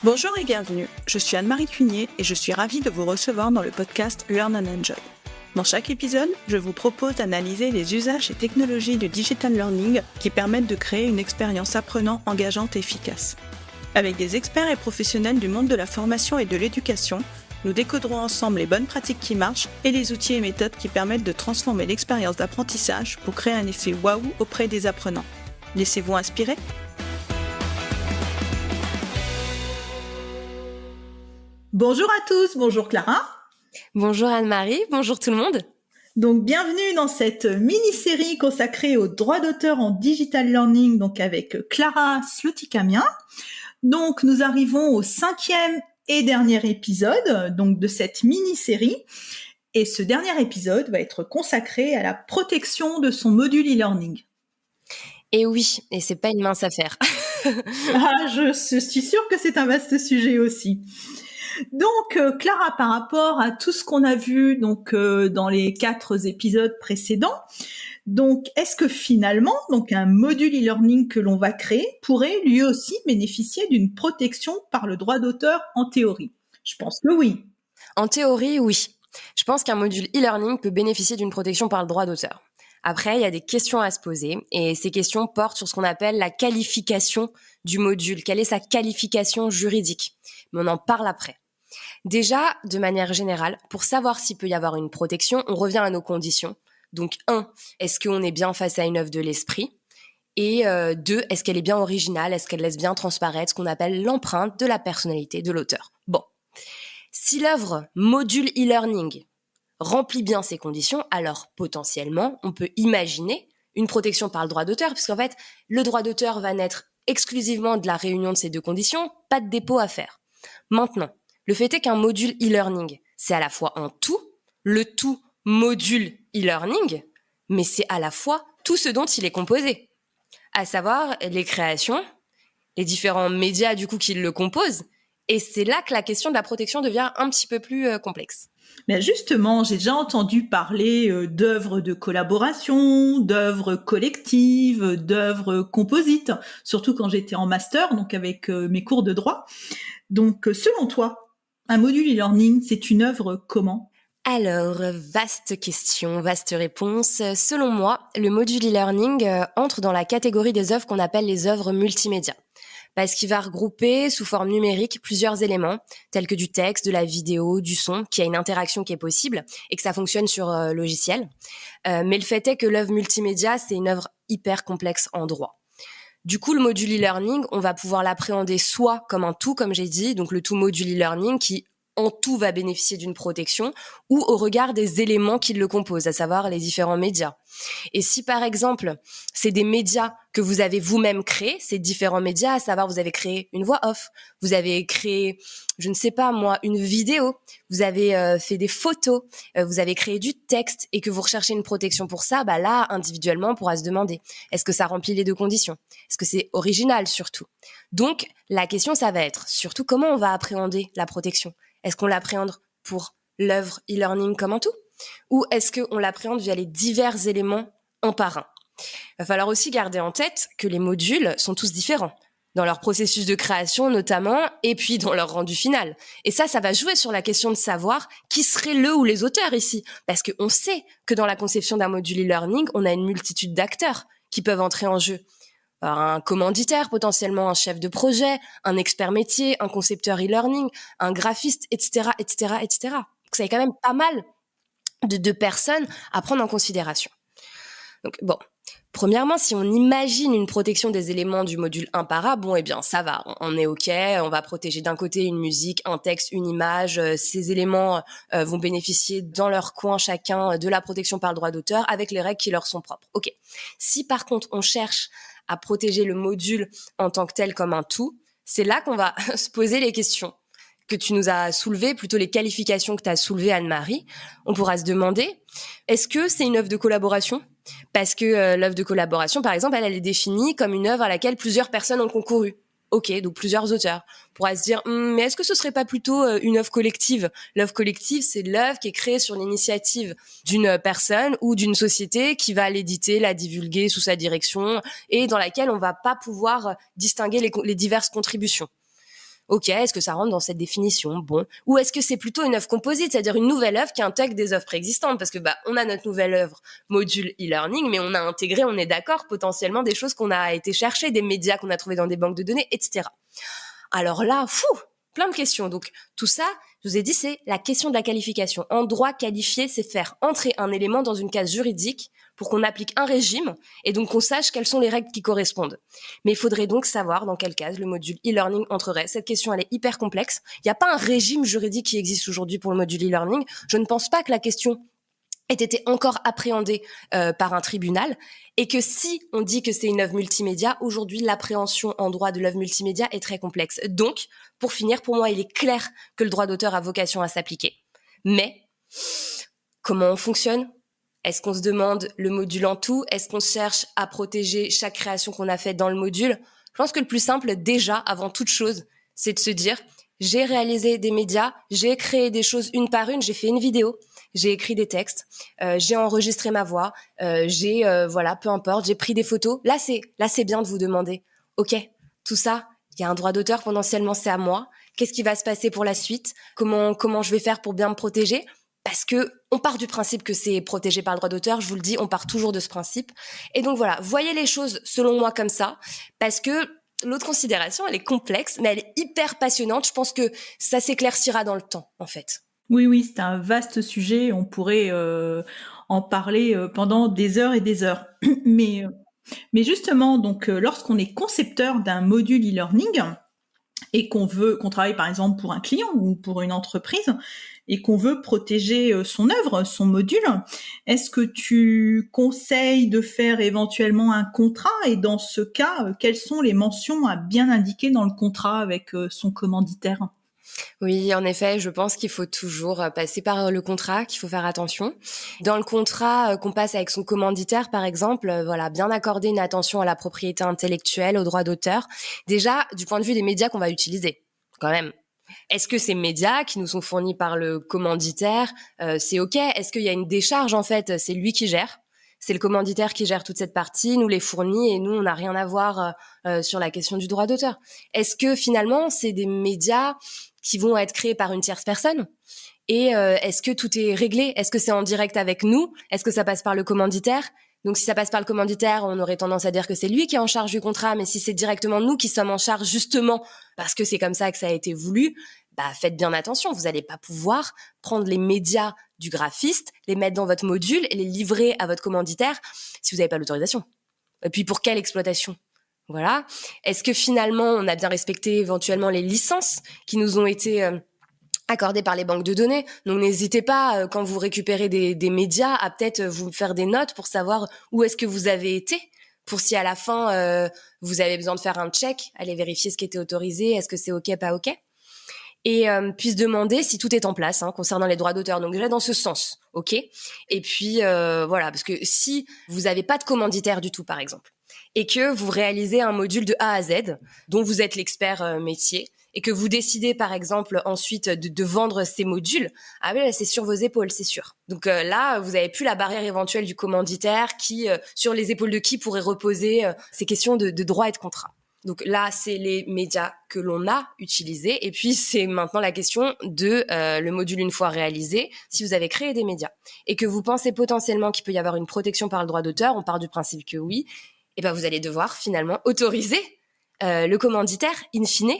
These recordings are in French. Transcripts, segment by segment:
Bonjour et bienvenue, je suis Anne-Marie Cunier et je suis ravie de vous recevoir dans le podcast Learn and Enjoy. Dans chaque épisode, je vous propose d'analyser les usages et technologies du digital learning qui permettent de créer une expérience apprenant engageante et efficace. Avec des experts et professionnels du monde de la formation et de l'éducation, nous décoderons ensemble les bonnes pratiques qui marchent et les outils et méthodes qui permettent de transformer l'expérience d'apprentissage pour créer un effet waouh auprès des apprenants. Laissez-vous inspirer ? Bonjour à tous, bonjour Clara. Bonjour Anne-Marie, bonjour tout le monde. Donc bienvenue dans cette mini-série consacrée aux droits d'auteur en digital learning, donc avec Clara Slotikamian. Donc nous arrivons au 5e et dernier épisode donc de cette mini-série. Et ce dernier épisode va être consacré à la protection de son module e-learning. Et oui, et c'est pas une mince affaire. Je suis sûre que c'est un vaste sujet aussi. Donc, Clara, par rapport à tout ce qu'on a vu dans les 4 épisodes précédents, donc est-ce que finalement, donc un module e-learning que l'on va créer pourrait lui aussi bénéficier d'une protection par le droit d'auteur en théorie ? Je pense que oui. En théorie, oui. Je pense qu'un module e-learning peut bénéficier d'une protection par le droit d'auteur. Après, il y a des questions à se poser et ces questions portent sur ce qu'on appelle la qualification du module. Quelle est sa qualification juridique ? Mais on en parle après. Déjà, de manière générale, pour savoir s'il peut y avoir une protection, on revient à nos conditions. Donc 1, est-ce qu'on est bien face à une œuvre de l'esprit ? Et 2, est-ce qu'elle est bien originale ? Est-ce qu'elle laisse bien transparaître ce qu'on appelle l'empreinte de la personnalité de l'auteur ? Bon, si l'œuvre module e-learning remplit bien ces conditions, alors potentiellement, on peut imaginer une protection par le droit d'auteur, puisqu'en fait, le droit d'auteur va naître exclusivement de la réunion de ces deux conditions, pas de dépôt à faire. Maintenant, le fait est qu'un module e-learning, c'est à la fois un tout, le tout module e-learning, mais c'est à la fois tout ce dont il est composé, à savoir les créations, les différents médias du coup qui le composent, et c'est là que la question de la protection devient un petit peu plus complexe. Mais justement, j'ai déjà entendu parler d'œuvres de collaboration, d'œuvres collectives, d'œuvres composites, surtout quand j'étais en master, donc avec mes cours de droit. Donc, selon toi, un module e-learning, c'est une œuvre comment ? Alors, vaste question, vaste réponse. Selon moi, le module e-learning entre dans la catégorie des œuvres qu'on appelle les œuvres multimédia. Parce qu'il va regrouper sous forme numérique plusieurs éléments, tels que du texte, de la vidéo, du son, qui a une interaction qui est possible et que ça fonctionne sur logiciel. Mais le fait est que l'œuvre multimédia, c'est une œuvre hyper complexe en droit. Du coup, le module e-learning, on va pouvoir l'appréhender soit comme un tout, comme j'ai dit, donc le tout module e-learning qui en tout va bénéficier d'une protection, ou au regard des éléments qui le composent, à savoir les différents médias. Et si par exemple, c'est des médias que vous avez vous-même créés, ces différents médias, à savoir vous avez créé une voix off, vous avez créé, je ne sais pas moi, une vidéo, vous avez fait des photos, vous avez créé du texte et que vous recherchez une protection pour ça, bah là, individuellement, on pourra se demander, est-ce que ça remplit les deux conditions ? Est-ce que c'est original surtout ? Donc, la question, ça va être surtout comment on va appréhender la protection ? Est-ce qu'on l'appréhende pour l'œuvre e-learning comme un tout ? Ou est-ce qu'on l'appréhende via les divers éléments un par un ? Il va falloir aussi garder en tête que les modules sont tous différents, dans leur processus de création notamment, et puis dans leur rendu final. Et ça va jouer sur la question de savoir qui serait le ou les auteurs ici. Parce qu'on sait que dans la conception d'un module e-learning, on a une multitude d'acteurs qui peuvent entrer en jeu. Alors, un commanditaire potentiellement, un chef de projet, un expert métier, un concepteur e-learning, un graphiste, etc., etc., etc. Donc ça y a quand même pas mal de personnes à prendre en considération. Donc bon, premièrement, si on imagine une protection des éléments du module 1 par A, bon, eh bien ça va, on est OK, on va protéger d'un côté une musique, un texte, une image, ces éléments vont bénéficier dans leur coin chacun de la protection par le droit d'auteur avec les règles qui leur sont propres. OK. Si par contre on cherche à protéger le module en tant que tel comme un tout, c'est là qu'on va se poser les questions que tu nous as soulevées, plutôt les qualifications que tu as soulevées, Anne-Marie. On pourra se demander, est-ce que c'est une œuvre de collaboration ? Parce que l'œuvre de collaboration, par exemple, elle est définie comme une œuvre à laquelle plusieurs personnes ont concouru. Ok, donc plusieurs auteurs. On pourra se dire, mais est-ce que ce serait pas plutôt une œuvre collective ? L'œuvre collective, c'est l'œuvre qui est créée sur l'initiative d'une personne ou d'une société qui va l'éditer, la divulguer sous sa direction et dans laquelle on va pas pouvoir distinguer les diverses contributions. Ok, est-ce que ça rentre dans cette définition? Bon. Ou est-ce que c'est plutôt une œuvre composite, c'est-à-dire une nouvelle œuvre qui intègre des œuvres préexistantes? Parce que on a notre nouvelle œuvre module e-learning, mais on a intégré, on est d'accord, potentiellement des choses qu'on a été chercher, des médias qu'on a trouvés dans des banques de données, etc. Alors là, plein de questions. Donc tout ça, je vous ai dit, c'est la question de la qualification. En droit, qualifier, c'est faire entrer un élément dans une case juridique pour qu'on applique un régime et donc qu'on sache quelles sont les règles qui correspondent. Mais il faudrait donc savoir dans quelle case le module e-learning entrerait. Cette question, elle est hyper complexe. Il n'y a pas un régime juridique qui existe aujourd'hui pour le module e-learning. Je ne pense pas que la question ait été encore appréhendée par un tribunal et que si on dit que c'est une œuvre multimédia, aujourd'hui, l'appréhension en droit de l'œuvre multimédia est très complexe. Donc, pour finir, pour moi, il est clair que le droit d'auteur a vocation à s'appliquer. Mais, comment on fonctionne? Est-ce qu'on se demande le module en tout? Est-ce qu'on cherche à protéger chaque création qu'on a faite dans le module? Je pense que le plus simple, déjà, avant toute chose, c'est de se dire, j'ai réalisé des médias, j'ai créé des choses une par une, j'ai fait une vidéo, j'ai écrit des textes, j'ai enregistré ma voix, peu importe, j'ai pris des photos. Là, c'est bien de vous demander, ok, tout ça, il y a un droit d'auteur, potentiellement c'est à moi. Qu'est-ce qui va se passer pour la suite? Comment je vais faire pour bien me protéger? Parce que on part du principe que c'est protégé par le droit d'auteur, je vous le dis, on part toujours de ce principe. Et donc voilà, voyez les choses selon moi comme ça, parce que l'autre considération, elle est complexe, mais elle est hyper passionnante. Je pense que ça s'éclaircira dans le temps, en fait. Oui, c'est un vaste sujet. On pourrait en parler pendant des heures et des heures. Mais, euh, mais justement, donc, lorsqu'on est concepteur d'un module e-learning et qu'on travaille par exemple pour un client ou pour une entreprise et qu'on veut protéger son œuvre, son module, est-ce que tu conseilles de faire éventuellement un contrat? Et dans ce cas, quelles sont les mentions à bien indiquer dans le contrat avec son commanditaire? Oui, en effet, je pense qu'il faut toujours passer par le contrat, qu'il faut faire attention. Dans le contrat qu'on passe avec son commanditaire, par exemple, bien accorder une attention à la propriété intellectuelle, aux droits d'auteur. Déjà, du point de vue des médias qu'on va utiliser, quand même. Est-ce que ces médias qui nous sont fournis par le commanditaire, c'est OK? Est-ce qu'il y a une décharge, en fait? C'est lui qui gère. C'est le commanditaire qui gère toute cette partie, nous les fournit et nous, on n'a rien à voir sur la question du droit d'auteur. Est-ce que finalement, c'est des médias qui vont être créés par une tierce personne? Et est-ce que tout est réglé? Est-ce que c'est en direct avec nous? Est-ce que ça passe par le commanditaire? Donc si ça passe par le commanditaire, on aurait tendance à dire que c'est lui qui est en charge du contrat, mais si c'est directement nous qui sommes en charge justement parce que c'est comme ça que ça a été voulu, faites bien attention, vous n'allez pas pouvoir prendre les médias du graphiste, les mettre dans votre module et les livrer à votre commanditaire si vous n'avez pas l'autorisation. Et puis pour quelle exploitation? Voilà. Est-ce que finalement on a bien respecté éventuellement les licences qui nous ont été accordées par les banques de données? Donc n'hésitez pas, quand vous récupérez des médias, à peut-être vous faire des notes pour savoir où est-ce que vous avez été, pour si à la fin vous avez besoin de faire un check, aller vérifier ce qui était autorisé, est-ce que c'est OK, pas OK, et puis se demander si tout est en place concernant les droits d'auteur. Donc déjà dans ce sens, OK. Et puis parce que si vous n'avez pas de commanditaire du tout, par exemple, et que vous réalisez un module de A à Z, dont vous êtes l'expert métier, et que vous décidez, par exemple, ensuite de vendre ces modules, c'est sur vos épaules, c'est sûr. Donc là, vous n'avez plus la barrière éventuelle du commanditaire qui, sur les épaules de qui pourrait reposer ces questions de droit et de contrat. Donc là, c'est les médias que l'on a utilisés. Et puis, c'est maintenant la question de le module une fois réalisé. Si vous avez créé des médias et que vous pensez potentiellement qu'il peut y avoir une protection par le droit d'auteur, on part du principe que oui, et vous allez devoir finalement autoriser le commanditaire, in fine,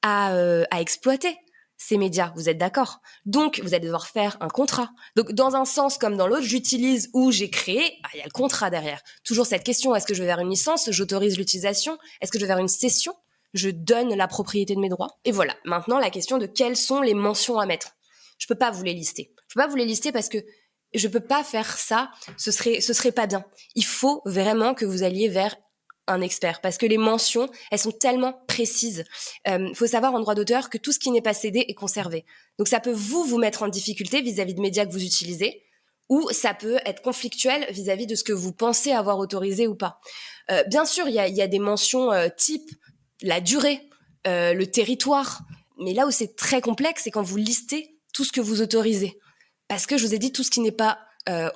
à exploiter ces médias. Vous êtes d'accord? Donc, vous allez devoir faire un contrat. Donc, dans un sens comme dans l'autre, j'utilise ou j'ai créé, il y a le contrat derrière. Toujours cette question, est-ce que je vais vers une licence? J'autorise l'utilisation? Est-ce que je vais vers une cession? Je donne la propriété de mes droits? Et voilà, maintenant la question de quelles sont les mentions à mettre. Je peux pas vous les lister. Je peux pas vous les lister parce que je peux pas faire ça, ce serait pas bien. Il faut vraiment que vous alliez vers un expert, parce que les mentions, elles sont tellement précises. Faut savoir en droit d'auteur que tout ce qui n'est pas cédé est conservé. Donc ça peut vous mettre en difficulté vis-à-vis de médias que vous utilisez, ou ça peut être conflictuel vis-à-vis de ce que vous pensez avoir autorisé ou pas. Bien sûr, il y a des mentions type la durée, le territoire, mais là où c'est très complexe, c'est quand vous listez tout ce que vous autorisez. Parce que je vous ai dit, tout ce qui n'est pas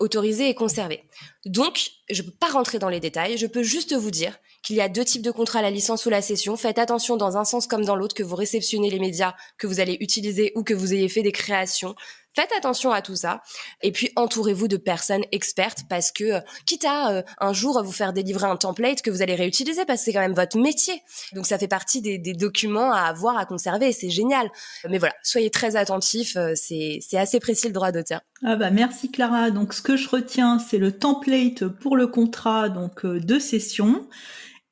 autoriser et conserver. Donc, je ne peux pas rentrer dans les détails, je peux juste vous dire qu'il y a 2 types de contrats, la licence ou la cession. Faites attention dans un sens comme dans l'autre, que vous réceptionnez les médias que vous allez utiliser ou que vous ayez fait des créations. Faites attention à tout ça. Et puis, entourez-vous de personnes expertes parce que, quitte à un jour vous faire délivrer un template que vous allez réutiliser parce que c'est quand même votre métier. Donc, ça fait partie des documents à avoir, à conserver et c'est génial. Mais voilà, soyez très attentifs. C'est assez précis le droit d'auteur. Ah bah merci Clara. Donc, ce que je retiens, c'est le template pour le contrat donc de cession.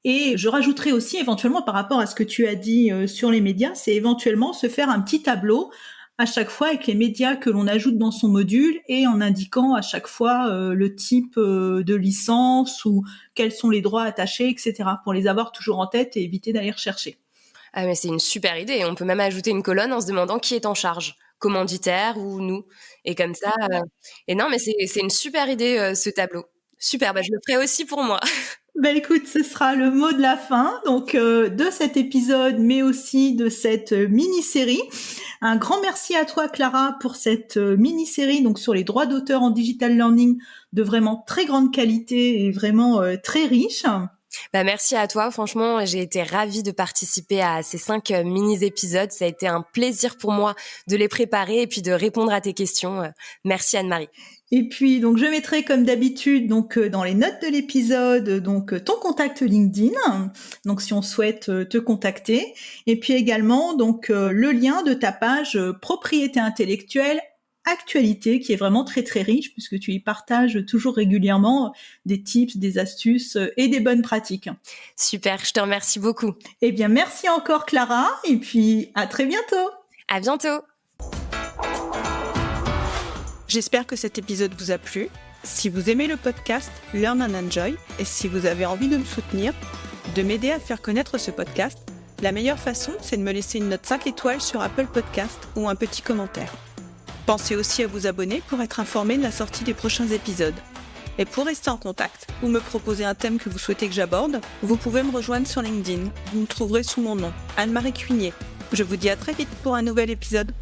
Et je rajouterai aussi éventuellement par rapport à ce que tu as dit sur les médias, c'est éventuellement se faire un petit tableau à chaque fois avec les médias que l'on ajoute dans son module et en indiquant à chaque fois le type de licence ou quels sont les droits attachés, etc. pour les avoir toujours en tête et éviter d'aller rechercher. Ah mais c'est une super idée. On peut même ajouter une colonne en se demandant qui est en charge, commanditaire ou nous. Et comme ça. Et non, mais c'est une super idée ce tableau. Super, bah je le ferai aussi pour moi. Ben écoute, ce sera le mot de la fin donc de cet épisode, mais aussi de cette mini-série. Un grand merci à toi Clara pour cette mini-série donc sur les droits d'auteur en digital learning de vraiment très grande qualité et vraiment très riche. Bah merci à toi, franchement, j'ai été ravie de participer à ces 5 mini-épisodes. Ça a été un plaisir pour moi de les préparer et puis de répondre à tes questions. Merci Anne-Marie. Et puis donc je mettrai comme d'habitude donc dans les notes de l'épisode donc ton contact LinkedIn, donc si on souhaite te contacter, et puis également donc le lien de ta page propriété intellectuelle actualité qui est vraiment très très riche puisque tu y partages toujours régulièrement des tips, des astuces et des bonnes pratiques. Super, je te remercie beaucoup. Eh bien merci encore Clara et puis à très bientôt. À bientôt. J'espère que cet épisode vous a plu. Si vous aimez le podcast Learn and Enjoy et si vous avez envie de me soutenir, de m'aider à faire connaître ce podcast, la meilleure façon, c'est de me laisser une note 5 étoiles sur Apple Podcast ou un petit commentaire. Pensez aussi à vous abonner pour être informé de la sortie des prochains épisodes. Et pour rester en contact ou me proposer un thème que vous souhaitez que j'aborde, vous pouvez me rejoindre sur LinkedIn. Vous me trouverez sous mon nom, Anne-Marie Cuinier. Je vous dis à très vite pour un nouvel épisode.